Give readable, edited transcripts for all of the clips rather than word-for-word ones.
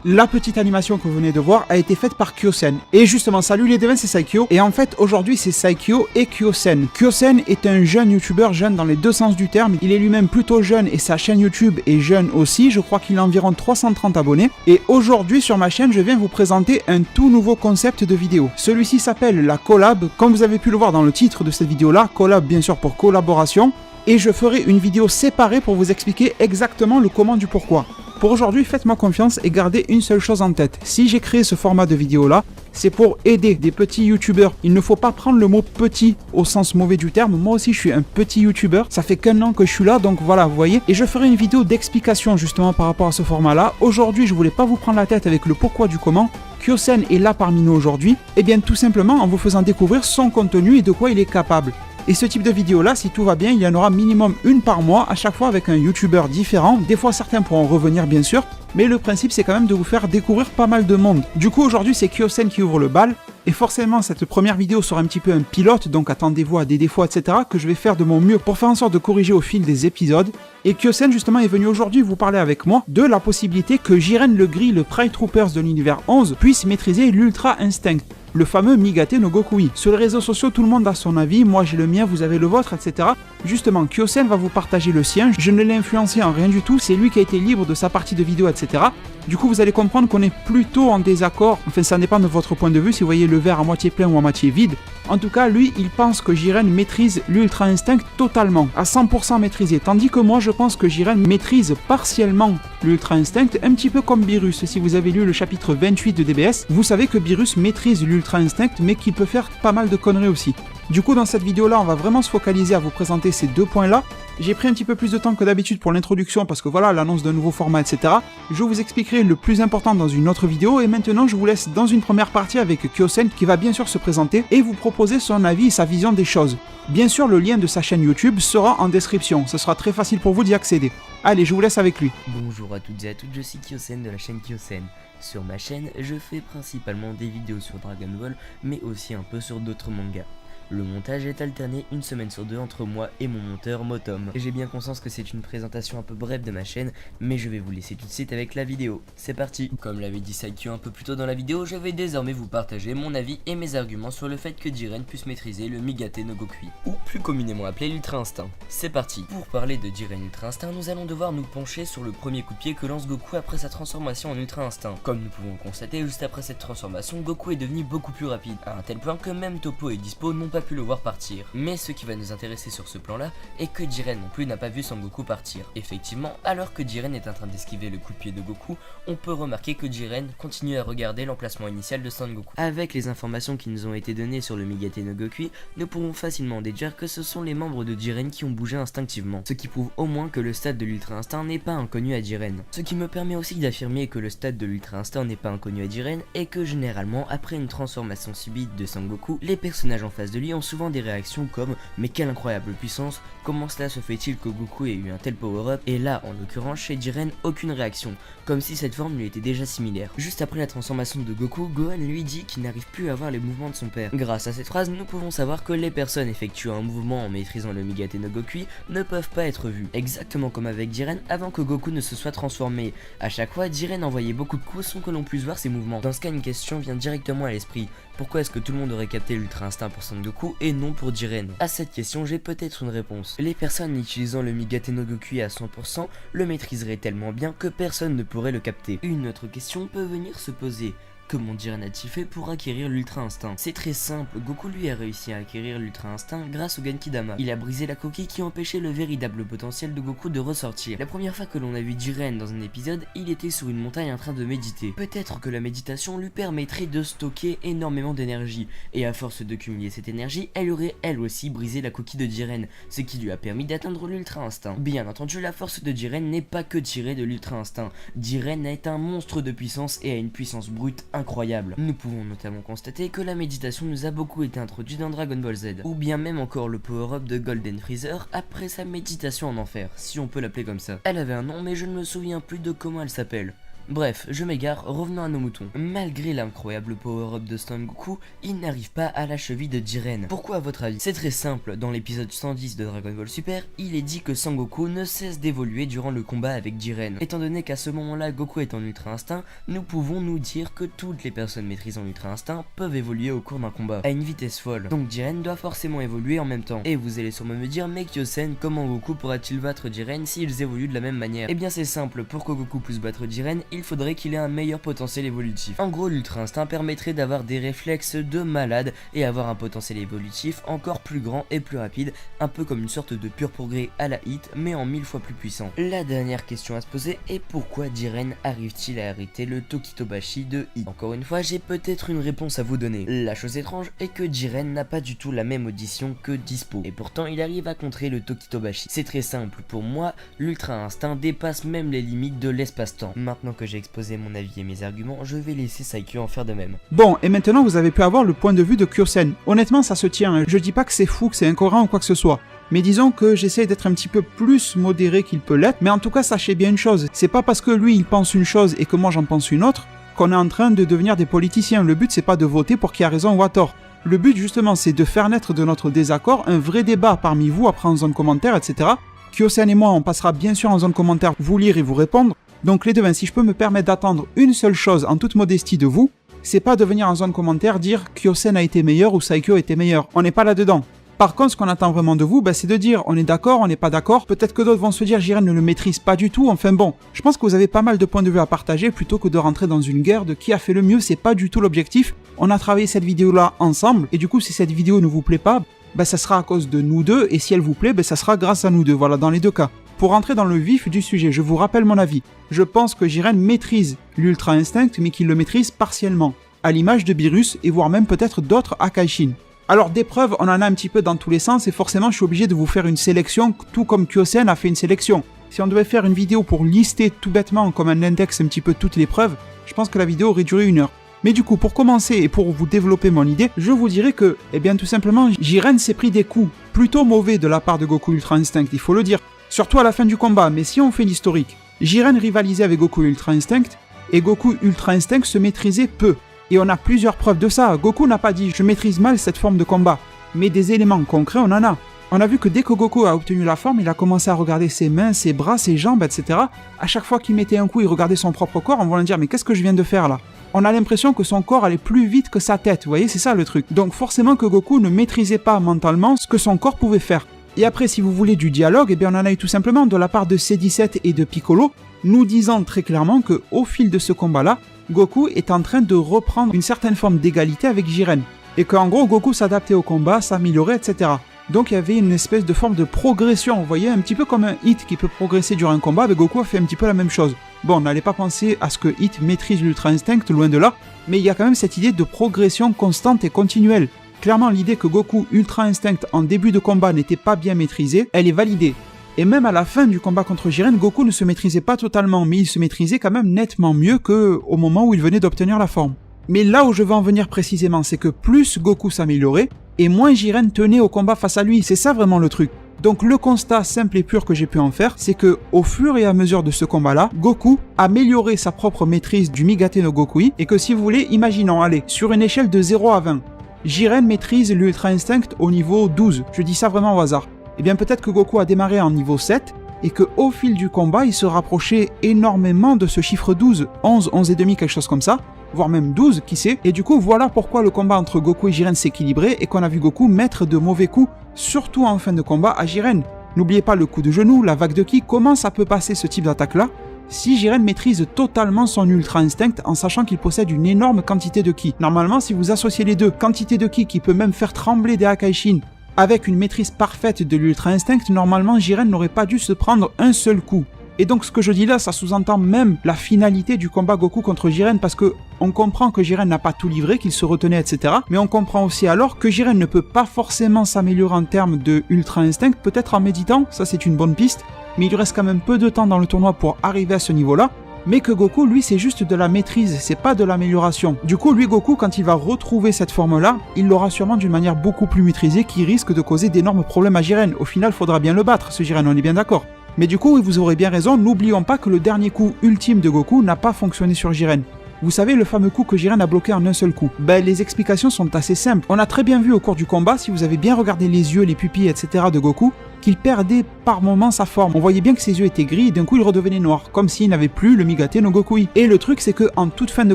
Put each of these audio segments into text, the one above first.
La petite animation que vous venez de voir a été faite par Kyosen. Et justement, salut les devins, c'est Saikyo. Et en fait, aujourd'hui, c'est Saikyo et Kyosen. Kyosen est un jeune youtubeur, jeune dans les deux sens du terme. Il est lui-même plutôt jeune et sa chaîne YouTube est jeune aussi. Je crois qu'il a environ 330 abonnés. Et aujourd'hui, sur ma chaîne, je viens vous présenter un tout nouveau concept de vidéo. Celui-ci s'appelle la collab. Comme vous avez pu le voir dans le titre de cette vidéo-là, collab bien sûr pour collaboration. Et je ferai une vidéo séparée pour vous expliquer exactement le comment du pourquoi. Pour aujourd'hui, faites-moi confiance et gardez une seule chose en tête. Si j'ai créé ce format de vidéo là, c'est pour aider des petits youtubeurs. Il ne faut pas prendre le mot petit au sens mauvais du terme. Moi aussi, je suis un petit youtubeur. Ça fait qu'un an que je suis là, donc voilà, vous voyez. Et je ferai une vidéo d'explication justement par rapport à ce format là. Aujourd'hui, je voulais pas vous prendre la tête avec le pourquoi du comment. Kyosen est là parmi nous aujourd'hui. Et bien tout simplement en vous faisant découvrir son contenu et de quoi il est capable. Et ce type de vidéo là, si tout va bien, il y en aura minimum une par mois, à chaque fois avec un youtubeur différent. Des fois certains pourront revenir bien sûr, mais le principe c'est quand même de vous faire découvrir pas mal de monde. Du coup aujourd'hui c'est Kyosen qui ouvre le bal, et forcément cette première vidéo sera un petit peu un pilote, donc attendez-vous à des défauts etc. que je vais faire de mon mieux pour faire en sorte de corriger au fil des épisodes. Et Kyosen justement est venu aujourd'hui vous parler avec moi de la possibilité que Jiren le Gris, le Pride Troopers de l'univers 11, puisse maîtriser l'Ultra Instinct. Le fameux Migate no Gokui. Sur les réseaux sociaux, tout le monde a son avis, moi j'ai le mien, vous avez le vôtre, etc. Justement, Kyosen va vous partager le sien, je ne l'ai influencé en rien du tout, c'est lui qui a été libre de sa partie de vidéo, etc. Du coup, vous allez comprendre qu'on est plutôt en désaccord, enfin ça dépend de votre point de vue, si vous voyez le verre à moitié plein ou à moitié vide. En tout cas, lui, il pense que Jiren maîtrise l'Ultra Instinct totalement, à 100% maîtrisé, tandis que moi je pense que Jiren maîtrise partiellement l'Ultra Instinct, un petit peu comme Beerus. Si vous avez lu le chapitre 28 de DBS, vous savez que Beerus maîtrise l'Ultra Instinct, mais qu'il peut faire pas mal de conneries aussi. Du coup, dans cette vidéo-là, on va vraiment se focaliser à vous présenter ces deux points-là. J'ai pris un petit peu plus de temps que d'habitude pour l'introduction parce que voilà, l'annonce d'un nouveau format, etc. Je vous expliquerai le plus important dans une autre vidéo et maintenant je vous laisse dans une première partie avec Kyosen qui va bien sûr se présenter et vous proposer son avis et sa vision des choses. Bien sûr, le lien de sa chaîne YouTube sera en description, ce sera très facile pour vous d'y accéder. Allez, je vous laisse avec lui. Bonjour à toutes et à toutes, je suis Kyosen de la chaîne Kyosen. Sur ma chaîne, je fais principalement des vidéos sur Dragon Ball, mais aussi un peu sur d'autres mangas. Le montage est alterné une semaine sur deux entre moi et mon monteur Motom. J'ai bien conscience que c'est une présentation un peu brève de ma chaîne, mais je vais vous laisser tout de suite avec la vidéo. C'est parti. Comme l'avait dit Saikyo un peu plus tôt dans la vidéo, je vais désormais vous partager mon avis et mes arguments sur le fait que Jiren puisse maîtriser le Migate no Gokui, ou plus communément appelé l'Ultra Instinct. C'est parti. Pour parler de Jiren Ultra Instinct, nous allons devoir nous pencher sur le premier coup de pied que lance Goku après sa transformation en Ultra Instinct. Comme nous pouvons le constater, juste après cette transformation, Goku est devenu beaucoup plus rapide, à un tel point que même Toppo et Dispo n'ont pas pu le voir partir. Mais ce qui va nous intéresser sur ce plan là est que Jiren non plus n'a pas vu Son Goku partir. Effectivement, alors que Jiren est en train d'esquiver le coup de pied de Goku, on peut remarquer que Jiren continue à regarder l'emplacement initial de Son Goku. Avec les informations qui nous ont été données sur le Migate no Gokui, nous pourrons facilement déduire que ce sont les membres de Jiren qui ont bougé instinctivement, ce qui prouve au moins que le stade de l'Ultra Instinct n'est pas inconnu à Jiren. Ce qui me permet aussi d'affirmer que le stade de l'Ultra Instinct n'est pas inconnu à Jiren et que généralement après une transformation subite de Son Goku, les personnages en face de lui ont souvent des réactions comme « mais quelle incroyable puissance, comment cela se fait-il que Goku ait eu un tel power-up ?» Et là, en l'occurrence, chez Jiren, aucune réaction, comme si cette forme lui était déjà similaire. Juste après la transformation de Goku, Gohan lui dit qu'il n'arrive plus à voir les mouvements de son père. Grâce à cette phrase, nous pouvons savoir que les personnes effectuant un mouvement en maîtrisant le Migate no Gokui ne peuvent pas être vues. Exactement comme avec Jiren avant que Goku ne se soit transformé. À chaque fois, Jiren envoyait beaucoup de coups sans que l'on puisse voir ses mouvements. Dans ce cas, une question vient directement à l'esprit. Pourquoi est-ce que tout le monde aurait capté l'Ultra Instinct pour Son Goku et non pour Jiren? À cette question, j'ai peut-être une réponse. Les personnes utilisant le Migate no Gokui à 100% le maîtriseraient tellement bien que personne ne pourrait le capter. Une autre question peut venir se poser. Comment Jiren a-t-il fait pour acquérir l'Ultra Instinct? C'est très simple, Goku lui a réussi à acquérir l'Ultra Instinct grâce au Genki-Dama. Il a brisé la coquille qui empêchait le véritable potentiel de Goku de ressortir. La première fois que l'on a vu Jiren dans un épisode, il était sur une montagne en train de méditer. Peut-être que la méditation lui permettrait de stocker énormément d'énergie, et à force de cumuler cette énergie, elle aurait elle aussi brisé la coquille de Jiren, ce qui lui a permis d'atteindre l'Ultra Instinct. Bien entendu, la force de Jiren n'est pas que tirée de l'Ultra Instinct. Jiren est un monstre de puissance et a une puissance brute incroyable. Nous pouvons notamment constater que la méditation nous a beaucoup été introduite dans Dragon Ball Z, ou bien même encore le power-up de Golden Freezer après sa méditation en enfer, si on peut l'appeler comme ça. Elle avait un nom mais je ne me souviens plus de comment elle s'appelle. Bref, je m'égare, revenons à nos moutons. Malgré l'incroyable power-up de Sangoku, il n'arrive pas à la cheville de Jiren. Pourquoi à votre avis? C'est très simple, dans l'épisode 110 de Dragon Ball Super, il est dit que Sangoku ne cesse d'évoluer durant le combat avec Jiren. Étant donné qu'à ce moment-là, Goku est en Ultra Instinct, nous pouvons nous dire que toutes les personnes maîtrisant l'Ultra Instinct peuvent évoluer au cours d'un combat, à une vitesse folle. Donc Jiren doit forcément évoluer en même temps. Et vous allez sûrement me dire, mais Kyosen, comment Goku pourra-t-il battre Jiren s'ils évoluent de la même manière? Eh bien c'est simple, pour que Goku puisse battre Jiren, il faudrait qu'il ait un meilleur potentiel évolutif. En gros, l'Ultra Instinct permettrait d'avoir des réflexes de malade et avoir un potentiel évolutif encore plus grand et plus rapide, un peu comme une sorte de pur progrès à la Hit, mais en 1000 fois plus puissant. La dernière question à se poser est pourquoi Jiren arrive-t-il à hériter le Tokitobashi de Hit? Encore une fois, j'ai peut-être une réponse à vous donner. La chose étrange est que Jiren n'a pas du tout la même audition que Dispo, et pourtant il arrive à contrer le Tokitobashi. C'est très simple, pour moi, l'Ultra Instinct dépasse même les limites de l'espace-temps. Maintenant que j'ai exposé mon avis et mes arguments, je vais laisser Saikyo en faire de même. Bon, et maintenant vous avez pu avoir le point de vue de Kyosen. Honnêtement, ça se tient, je dis pas que c'est fou, que c'est incohérent ou quoi que ce soit. Mais disons que j'essaie d'être un petit peu plus modéré qu'il peut l'être, mais en tout cas sachez bien une chose, c'est pas parce que lui il pense une chose et que moi j'en pense une autre, qu'on est en train de devenir des politiciens. Le but c'est pas de voter pour qui a raison ou a tort. Le but justement c'est de faire naître de notre désaccord un vrai débat parmi vous après en zone commentaire, etc. Kyosen et moi on passera bien sûr en zone commentaire vous lire et vous répondre. Donc les devins, si je peux me permettre d'attendre une seule chose en toute modestie de vous, c'est pas de venir en zone commentaire dire Kyosen a été meilleur ou Saikyo était meilleur. On n'est pas là-dedans. Par contre, ce qu'on attend vraiment de vous, c'est de dire on est d'accord, on n'est pas d'accord. Peut-être que d'autres vont se dire Jiren ne le maîtrise pas du tout. Enfin bon, je pense que vous avez pas mal de points de vue à partager plutôt que de rentrer dans une guerre de qui a fait le mieux. C'est pas du tout l'objectif. On a travaillé cette vidéo-là ensemble et du coup, si cette vidéo ne vous plaît pas, ça sera à cause de nous deux et si elle vous plaît, ça sera grâce à nous deux. Voilà, dans les deux cas. Pour rentrer dans le vif du sujet, je vous rappelle mon avis. Je pense que Jiren maîtrise l'Ultra Instinct, mais qu'il le maîtrise partiellement, à l'image de Beerus et voire même peut-être d'autres Akaishin. Alors des preuves, on en a un petit peu dans tous les sens et forcément je suis obligé de vous faire une sélection, tout comme Kyosen a fait une sélection. Si on devait faire une vidéo pour lister tout bêtement comme un index un petit peu toutes les preuves, je pense que la vidéo aurait duré 1 heure. Mais du coup, pour commencer et pour vous développer mon idée, je vous dirais que, tout simplement, Jiren s'est pris des coups plutôt mauvais de la part de Goku Ultra Instinct, il faut le dire. Surtout à la fin du combat, mais si on fait l'historique, Jiren rivalisait avec Goku Ultra Instinct, et Goku Ultra Instinct se maîtrisait peu. Et on a plusieurs preuves de ça. Goku n'a pas dit « je maîtrise mal cette forme de combat », mais des éléments concrets on en a. On a vu que dès que Goku a obtenu la forme, il a commencé à regarder ses mains, ses bras, ses jambes, etc. À chaque fois qu'il mettait un coup, il regardait son propre corps en voulant dire « mais qu'est-ce que je viens de faire là ?» On a l'impression que son corps allait plus vite que sa tête, vous voyez, c'est ça le truc. Donc forcément que Goku ne maîtrisait pas mentalement ce que son corps pouvait faire. Et après, si vous voulez du dialogue, on en a eu tout simplement de la part de C17 et de Piccolo, nous disant très clairement que au fil de ce combat-là, Goku est en train de reprendre une certaine forme d'égalité avec Jiren. Et qu'en gros, Goku s'adaptait au combat, s'améliorait, etc. Donc il y avait une espèce de forme de progression, vous voyez, un petit peu comme un Hit qui peut progresser durant un combat, Goku a fait un petit peu la même chose. Bon, on n'allait pas penser à ce que Hit maîtrise l'Ultra Instinct, loin de là, mais il y a quand même cette idée de progression constante et continuelle. Clairement, l'idée que Goku Ultra Instinct en début de combat n'était pas bien maîtrisée, elle est validée. Et même à la fin du combat contre Jiren, Goku ne se maîtrisait pas totalement, mais il se maîtrisait quand même nettement mieux qu'au moment où il venait d'obtenir la forme. Mais là où je veux en venir précisément, c'est que plus Goku s'améliorait, et moins Jiren tenait au combat face à lui, c'est ça vraiment le truc. Donc le constat simple et pur que j'ai pu en faire, c'est que au fur et à mesure de ce combat-là, Goku améliorait sa propre maîtrise du Migate no Gokui, et que si vous voulez, imaginons, allez, sur une échelle de 0 à 20, Jiren maîtrise l'Ultra Instinct au niveau 12, je dis ça vraiment au hasard. Et bien peut-être que Goku a démarré en niveau 7, et qu'au fil du combat, il se rapprochait énormément de ce chiffre 12, 11, 11 et demi, quelque chose comme ça, voire même 12, qui sait. Et du coup, voilà pourquoi le combat entre Goku et Jiren s'équilibrait et qu'on a vu Goku mettre de mauvais coups, surtout en fin de combat à Jiren. N'oubliez pas le coup de genou, la vague de ki, comment ça peut passer ce type d'attaque-là si Jiren maîtrise totalement son Ultra Instinct en sachant qu'il possède une énorme quantité de ki. Normalement, si vous associez les deux, quantité de ki qui peut même faire trembler des Akaishin, avec une maîtrise parfaite de l'Ultra Instinct, normalement Jiren n'aurait pas dû se prendre un seul coup. Et donc ce que je dis là, ça sous-entend même la finalité du combat Goku contre Jiren, parce que on comprend que Jiren n'a pas tout livré, qu'il se retenait, etc. Mais on comprend aussi alors que Jiren ne peut pas forcément s'améliorer en termes de Ultra Instinct, peut-être en méditant, ça c'est une bonne piste, mais il lui reste quand même peu de temps dans le tournoi pour arriver à ce niveau-là. Mais que Goku, lui, c'est juste de la maîtrise, c'est pas de l'amélioration. Du coup, lui, Goku, quand il va retrouver cette forme-là, il l'aura sûrement d'une manière beaucoup plus maîtrisée qui risque de causer d'énormes problèmes à Jiren. Au final, faudra bien le battre, ce Jiren, on est bien d'accord. Mais du coup, oui, vous aurez bien raison, n'oublions pas que le dernier coup ultime de Goku n'a pas fonctionné sur Jiren. Vous savez, le fameux coup que Jiren a bloqué en un seul coup. Ben, les explications sont assez simples. On a très bien vu au cours du combat, si vous avez bien regardé les yeux, les pupilles, etc. de Goku, qu'il perdait par moments sa forme. On voyait bien que ses yeux étaient gris et d'un coup il redevenait noir, comme s'il n'avait plus le Migate no Gokui. Et le truc c'est que en toute fin de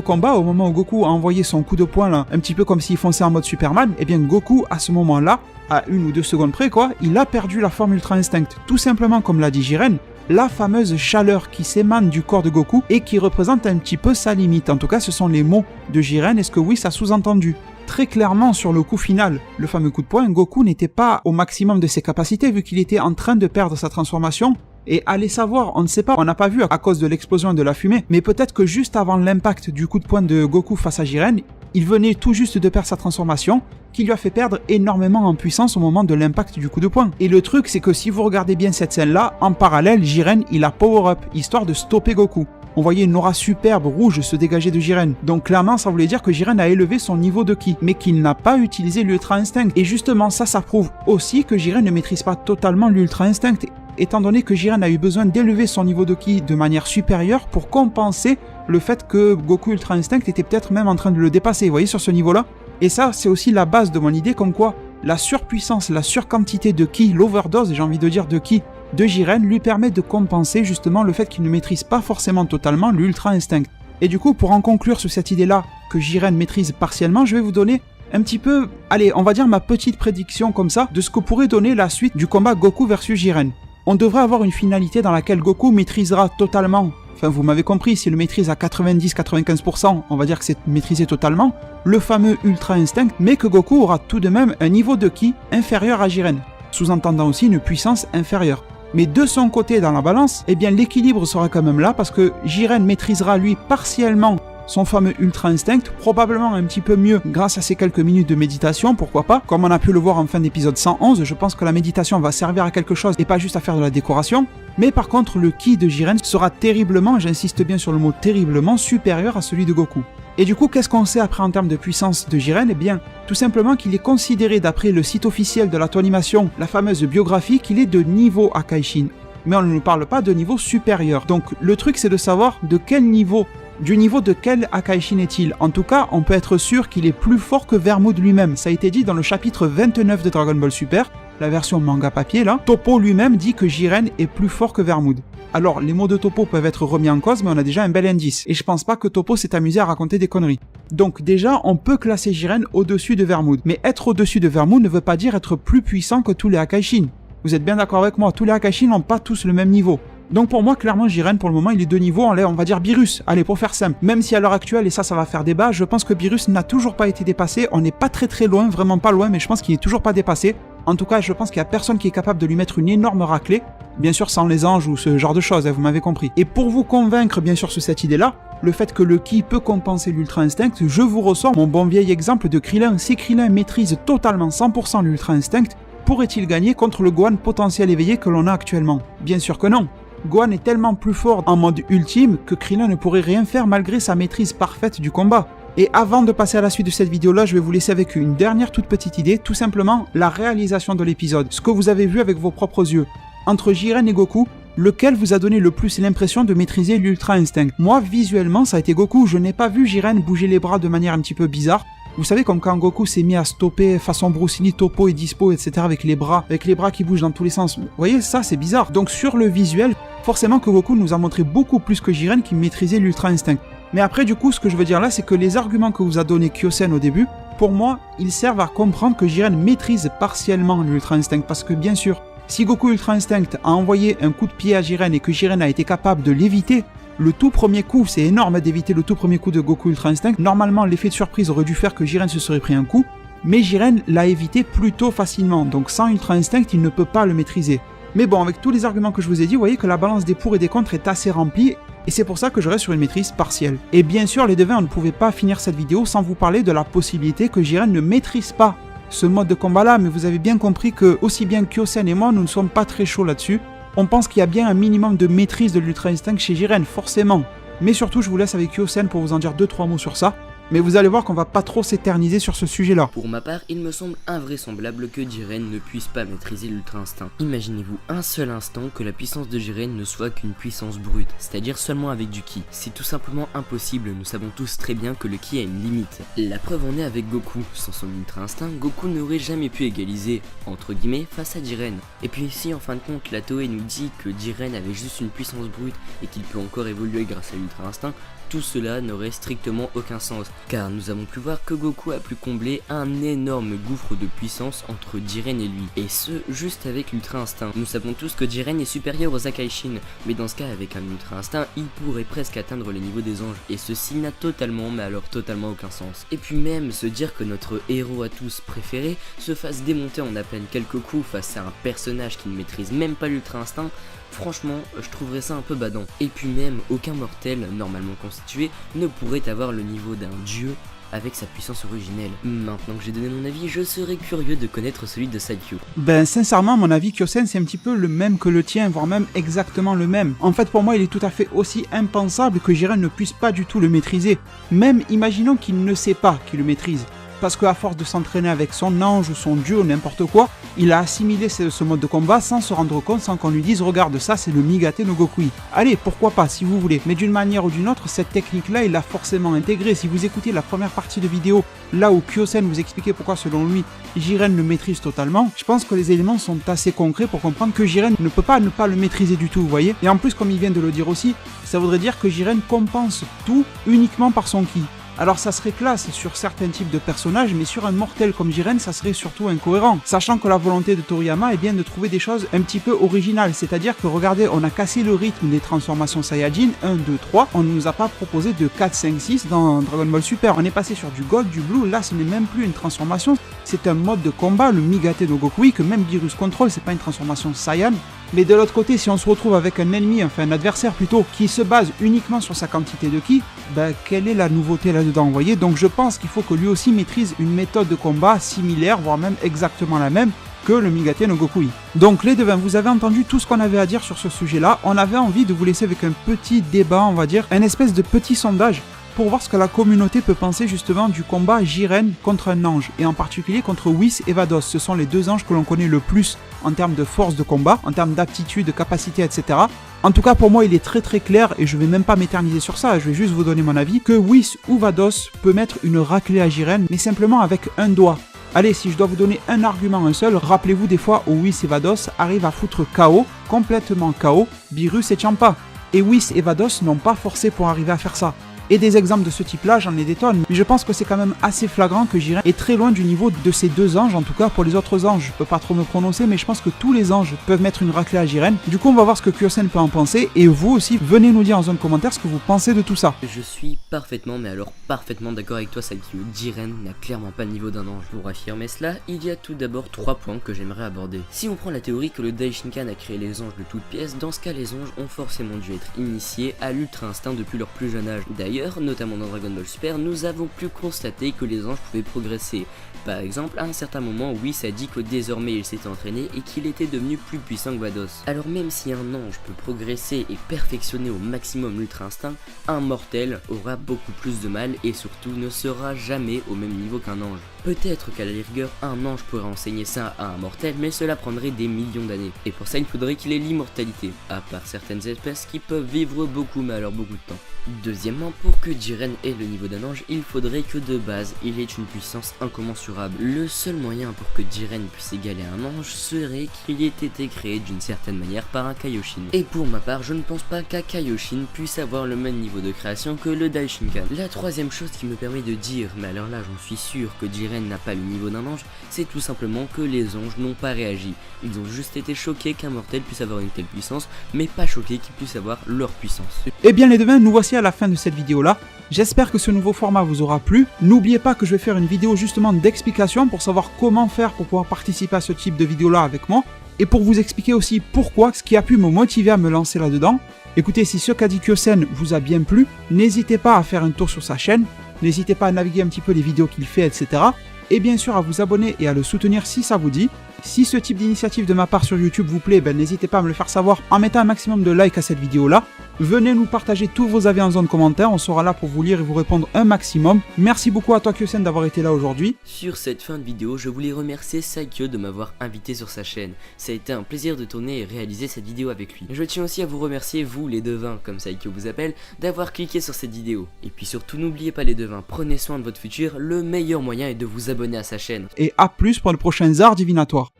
combat, au moment où Goku a envoyé son coup de poing là, un petit peu comme s'il fonçait en mode Superman, et bien Goku à ce moment-là, à 1 ou 2 secondes près quoi, il a perdu la forme Ultra Instinct. Tout simplement comme l'a dit Jiren, la fameuse chaleur qui s'émane du corps de Goku et qui représente un petit peu sa limite. En tout cas, ce sont les mots de Jiren. Est-ce que oui, ça sous-entendu? Très clairement, sur le coup final, le fameux coup de poing, Goku n'était pas au maximum de ses capacités vu qu'il était en train de perdre sa transformation. Et allez savoir, on ne sait pas, on n'a pas vu à cause de l'explosion de la fumée, mais peut-être que juste avant l'impact du coup de poing de Goku face à Jiren, il venait tout juste de perdre sa transformation, qui lui a fait perdre énormément en puissance au moment de l'impact du coup de poing. Et le truc, c'est que si vous regardez bien cette scène-là, en parallèle, Jiren, il a power-up, histoire de stopper Goku. On voyait une aura superbe rouge se dégager de Jiren. Donc clairement, ça voulait dire que Jiren a élevé son niveau de ki, mais qu'il n'a pas utilisé l'Ultra Instinct. Et justement, ça prouve aussi que Jiren ne maîtrise pas totalement l'Ultra Instinct, étant donné que Jiren a eu besoin d'élever son niveau de ki de manière supérieure pour compenser le fait que Goku Ultra Instinct était peut-être même en train de le dépasser, vous voyez, sur ce niveau-là. Et ça, c'est aussi la base de mon idée, comme quoi la surpuissance, la surquantité de ki, l'overdose, j'ai envie de dire de ki, de Jiren lui permet de compenser justement le fait qu'il ne maîtrise pas forcément totalement l'Ultra Instinct. Et du coup, pour en conclure sur cette idée-là que Jiren maîtrise partiellement, je vais vous donner un petit peu, allez, on va dire ma petite prédiction comme ça, de ce que pourrait donner la suite du combat Goku versus Jiren. On devrait avoir une finalité dans laquelle Goku maîtrisera totalement, enfin vous m'avez compris, s'il le maîtrise à 90-95%, on va dire que c'est maîtrisé totalement, le fameux Ultra Instinct, mais que Goku aura tout de même un niveau de ki inférieur à Jiren, sous-entendant aussi une puissance inférieure. Mais de son côté dans la balance, eh bien l'équilibre sera quand même là parce que Jiren maîtrisera lui partiellement son fameux Ultra Instinct, probablement un petit peu mieux grâce à ces quelques minutes de méditation, pourquoi pas. Comme on a pu le voir en fin d'épisode 111, je pense que la méditation va servir à quelque chose et pas juste à faire de la décoration. Mais par contre, le ki de Jiren sera terriblement, j'insiste bien sur le mot terriblement, supérieur à celui de Goku. Et du coup, qu'est-ce qu'on sait après en termes de puissance de Jiren? Eh bien, tout simplement qu'il est considéré d'après le site officiel de l'auto-animation, la fameuse biographie, qu'il est de niveau Akaishin. Mais on ne nous parle pas de niveau supérieur. Donc le truc c'est de savoir de quel niveau, du niveau de quel Akaishin est-il. En tout cas, on peut être sûr qu'il est plus fort que Vermoud lui-même. Ça a été dit dans le chapitre 29 de Dragon Ball Super, la version manga papier là. Toppo lui-même dit que Jiren est plus fort que Vermoud. Alors, les mots de Toppo peuvent être remis en cause, mais on a déjà un bel indice. Et je pense pas que Toppo s'est amusé à raconter des conneries. Donc déjà, on peut classer Jiren au-dessus de Vermoud. Mais être au-dessus de Vermoud ne veut pas dire être plus puissant que tous les Akaishin. Vous êtes bien d'accord avec moi, tous les Akaishin n'ont pas tous le même niveau. Donc pour moi, clairement, Jiren, pour le moment, il est de niveau, on va dire Beerus. Allez, pour faire simple. Même si à l'heure actuelle, et ça va faire débat, je pense que Beerus n'a toujours pas été dépassé. On n'est pas très loin, vraiment pas loin, mais je pense qu'il est toujours pas dépassé. En tout cas, je pense qu'il n'y a personne qui est capable de lui mettre une énorme raclée. Bien sûr, sans les anges ou ce genre de choses, vous m'avez compris. Et pour vous convaincre, bien sûr, sur cette idée-là, le fait que le ki peut compenser l'Ultra Instinct, je vous ressors mon bon vieil exemple de Krillin. Si Krillin maîtrise totalement 100% l'Ultra Instinct, pourrait-il gagner contre le Gohan potentiel éveillé que l'on a actuellement? Bien sûr que non. Gohan est tellement plus fort en mode ultime que Krillin ne pourrait rien faire malgré sa maîtrise parfaite du combat. Et avant de passer à la suite de cette vidéo-là, je vais vous laisser avec une dernière toute petite idée, tout simplement la réalisation de l'épisode, ce que vous avez vu avec vos propres yeux. Entre Jiren et Goku, lequel vous a donné le plus l'impression de maîtriser l'Ultra Instinct? Moi, visuellement, ça a été Goku. Je n'ai pas vu Jiren bouger les bras de manière un petit peu bizarre. Vous savez, comme quand Goku s'est mis à stopper façon Bruce Lee, Toppo et Dispo, etc. avec les bras qui bougent dans tous les sens. Vous voyez, ça c'est bizarre. Donc sur le visuel, forcément que Goku nous a montré beaucoup plus que Jiren qui maîtrisait l'Ultra Instinct. Mais après, du coup, ce que je veux dire là, c'est que les arguments que vous a donné Kyosen au début, pour moi, ils servent à comprendre que Jiren maîtrise partiellement l'Ultra Instinct. Parce que bien sûr, si Goku Ultra Instinct a envoyé un coup de pied à Jiren et que Jiren a été capable de l'éviter, le tout premier coup, c'est énorme d'éviter le tout premier coup de Goku Ultra Instinct. Normalement, l'effet de surprise aurait dû faire que Jiren se serait pris un coup, mais Jiren l'a évité plutôt facilement. Donc sans Ultra Instinct, il ne peut pas le maîtriser. Mais bon, avec tous les arguments que je vous ai dit, vous voyez que la balance des pour et des contre est assez remplie, et c'est pour ça que je reste sur une maîtrise partielle. Et bien sûr, les devins, on ne pouvait pas finir cette vidéo sans vous parler de la possibilité que Jiren ne maîtrise pas ce mode de combat là, mais vous avez bien compris que aussi bien Kyosen et moi, nous ne sommes pas très chauds là-dessus. On pense qu'il y a bien un minimum de maîtrise de l'Ultra Instinct chez Jiren, forcément. Mais surtout, je vous laisse avec Kyosen pour vous en dire 2-3 mots sur ça. mais vous allez voir qu'on va pas trop s'éterniser sur ce sujet-là. Pour ma part, il me semble invraisemblable que Jiren ne puisse pas maîtriser l'Ultra Instinct. Imaginez-vous un seul instant que la puissance de Jiren ne soit qu'une puissance brute, c'est-à-dire seulement avec du ki. C'est tout simplement impossible, nous savons tous très bien que le ki a une limite. La preuve en est avec Goku. Sans son Ultra Instinct, Goku n'aurait jamais pu égaliser, entre guillemets, face à Jiren. Et puis si en fin de compte la Toei nous dit que Jiren avait juste une puissance brute et qu'il peut encore évoluer grâce à l'Ultra Instinct, tout cela n'aurait strictement aucun sens, car nous avons pu voir que Goku a pu combler un énorme gouffre de puissance entre Jiren et lui, et ce, juste avec l'Ultra Instinct. Nous savons tous que Jiren est supérieur aux Akaishin, mais dans ce cas, avec un Ultra Instinct, il pourrait presque atteindre les niveaux des anges, et ceci n'a totalement, mais alors totalement aucun sens. Et puis même, se dire que notre héros à tous préféré se fasse démonter en à peine quelques coups face à un personnage qui ne maîtrise même pas l'Ultra Instinct, franchement, je trouverais ça un peu badant. Et puis même, aucun mortel normalement constitué ne pourrait avoir le niveau d'un dieu avec sa puissance originelle. Maintenant que j'ai donné mon avis, je serais curieux de connaître celui de Saikyo. Ben sincèrement, mon avis Kyosen c'est un petit peu le même que le tien, voire même exactement le même. En fait pour moi il est tout à fait aussi impensable que Jiren ne puisse pas du tout le maîtriser. Même imaginons qu'il ne sait pas qu'il le maîtrise. Parce qu'à force de s'entraîner avec son ange ou son dieu ou n'importe quoi, il a assimilé ce mode de combat sans se rendre compte, sans qu'on lui dise regarde ça c'est le Migate no Gokui. Allez, pourquoi pas si vous voulez, mais d'une manière ou d'une autre, cette technique là il l'a forcément intégrée. Si vous écoutez la première partie de vidéo, là où Kyosen vous expliquait pourquoi selon lui Jiren le maîtrise totalement, je pense que les éléments sont assez concrets pour comprendre que Jiren ne peut pas ne pas le maîtriser du tout, vous voyez. Et en plus comme il vient de le dire aussi, ça voudrait dire que Jiren compense tout uniquement par son ki. Alors ça serait classe sur certains types de personnages, mais sur un mortel comme Jiren, ça serait surtout incohérent. Sachant que la volonté de Toriyama est bien de trouver des choses un petit peu originales, c'est-à-dire que regardez, on a cassé le rythme des transformations Saiyajin 1, 2, 3, on ne nous a pas proposé de 4, 5, 6 dans Dragon Ball Super. On est passé sur du Gold, du Blue, là ce n'est même plus une transformation, c'est un mode de combat, le Migate no Gokui, que même Beerus contrôle, c'est pas une transformation Saiyan. Mais de l'autre côté, si on se retrouve avec un ennemi, enfin un adversaire plutôt, qui se base uniquement sur sa quantité de ki, ben quelle est la nouveauté là-dedans, vous voyez? Donc je pense qu'il faut que lui aussi maîtrise une méthode de combat similaire, voire même exactement la même que le Migate no Gokui. Donc les devins, vous avez entendu tout ce qu'on avait à dire sur ce sujet-là. On avait envie de vous laisser avec un petit débat, on va dire, un espèce de petit sondage pour voir ce que la communauté peut penser justement du combat Jiren contre un ange, et en particulier contre Whis et Vados. Ce sont les deux anges que l'on connaît le plus en termes de force de combat, en termes d'aptitude, de capacité, etc. En tout cas pour moi il est très clair, et je vais même pas m'éterniser sur ça, je vais juste vous donner mon avis, que Whis ou Vados peut mettre une raclée à Jiren, mais simplement avec un doigt. Allez, si je dois vous donner un argument, un seul, rappelez-vous des fois où Whis et Vados arrivent à foutre KO, complètement KO, Beerus et Champa. Et Whis et Vados n'ont pas forcé pour arriver à faire ça. Et des exemples de ce type-là, j'en ai des tonnes. Mais je pense que c'est quand même assez flagrant que Jiren est très loin du niveau de ces deux anges. En tout cas, pour les autres anges, je peux pas trop me prononcer, mais je pense que tous les anges peuvent mettre une raclée à Jiren. Du coup, on va voir ce que Kyosen peut en penser. Et vous aussi, venez nous dire en zone commentaire ce que vous pensez de tout ça. Je suis parfaitement, mais alors parfaitement d'accord avec toi, Saikyo. Jiren n'a clairement pas le niveau d'un ange. Pour affirmer cela, il y a tout d'abord 3 points que j'aimerais aborder. Si on prend la théorie que le Daishinkan a créé les anges de toutes pièces, dans ce cas, les anges ont forcément dû être initiés à l'ultra instinct depuis leur plus jeune âge. D'ailleurs, notamment dans Dragon Ball Super, nous avons pu constater que les anges pouvaient progresser. Par exemple, à un certain moment, Whis a dit que désormais il s'était entraîné et qu'il était devenu plus puissant que Vados. Alors même si un ange peut progresser et perfectionner au maximum l'ultra instinct, un mortel aura beaucoup plus de mal et surtout ne sera jamais au même niveau qu'un ange. Peut-être qu'à la rigueur, un ange pourrait enseigner ça à un mortel, mais cela prendrait des millions d'années. Et pour ça, il faudrait qu'il ait l'immortalité, à part certaines espèces qui peuvent vivre beaucoup, mais alors beaucoup de temps. Deuxièmement, pour que Jiren ait le niveau d'un ange, il faudrait que de base, il ait une puissance incommensurable. Le seul moyen pour que Jiren puisse égaler un ange serait qu'il ait été créé d'une certaine manière par un Kaioshin. Et pour ma part, je ne pense pas qu'un Kaioshin puisse avoir le même niveau de création que le Daishinkan. La troisième chose qui me permet de dire, mais alors là j'en suis sûr que Jiren n'a pas le niveau d'un ange, c'est tout simplement que les anges n'ont pas réagi. Ils ont juste été choqués qu'un mortel puisse avoir une telle puissance, mais pas choqués qu'ils puissent avoir leur puissance. Eh bien les devins, nous voici à la fin de cette vidéo là. J'espère que ce nouveau format vous aura plu. N'oubliez pas que je vais faire une vidéo justement d'explication pour savoir comment faire pour pouvoir participer à ce type de vidéo là avec moi. Et pour vous expliquer aussi pourquoi, ce qui a pu me motiver à me lancer là-dedans. Écoutez, si ce qu'a dit Kyosen vous a bien plu, n'hésitez pas à faire un tour sur sa chaîne. N'hésitez pas à naviguer un petit peu les vidéos qu'il fait, etc. Et bien sûr à vous abonner et à le soutenir si ça vous dit. Si ce type d'initiative de ma part sur YouTube vous plaît, n'hésitez pas à me le faire savoir en mettant un maximum de likes à cette vidéo là. Venez nous partager tous vos avis en zone commentaire, on sera là pour vous lire et vous répondre un maximum. Merci beaucoup à toi Kyosen d'avoir été là aujourd'hui. Sur cette fin de vidéo, je voulais remercier Saikyo de m'avoir invité sur sa chaîne. Ça a été un plaisir de tourner et réaliser cette vidéo avec lui. Je tiens aussi à vous remercier, vous les devins, comme Saikyo vous appelle, d'avoir cliqué sur cette vidéo. Et puis surtout, n'oubliez pas les devins, prenez soin de votre futur, le meilleur moyen est de vous abonner à sa chaîne. Et à plus pour les prochains arts divinatoires.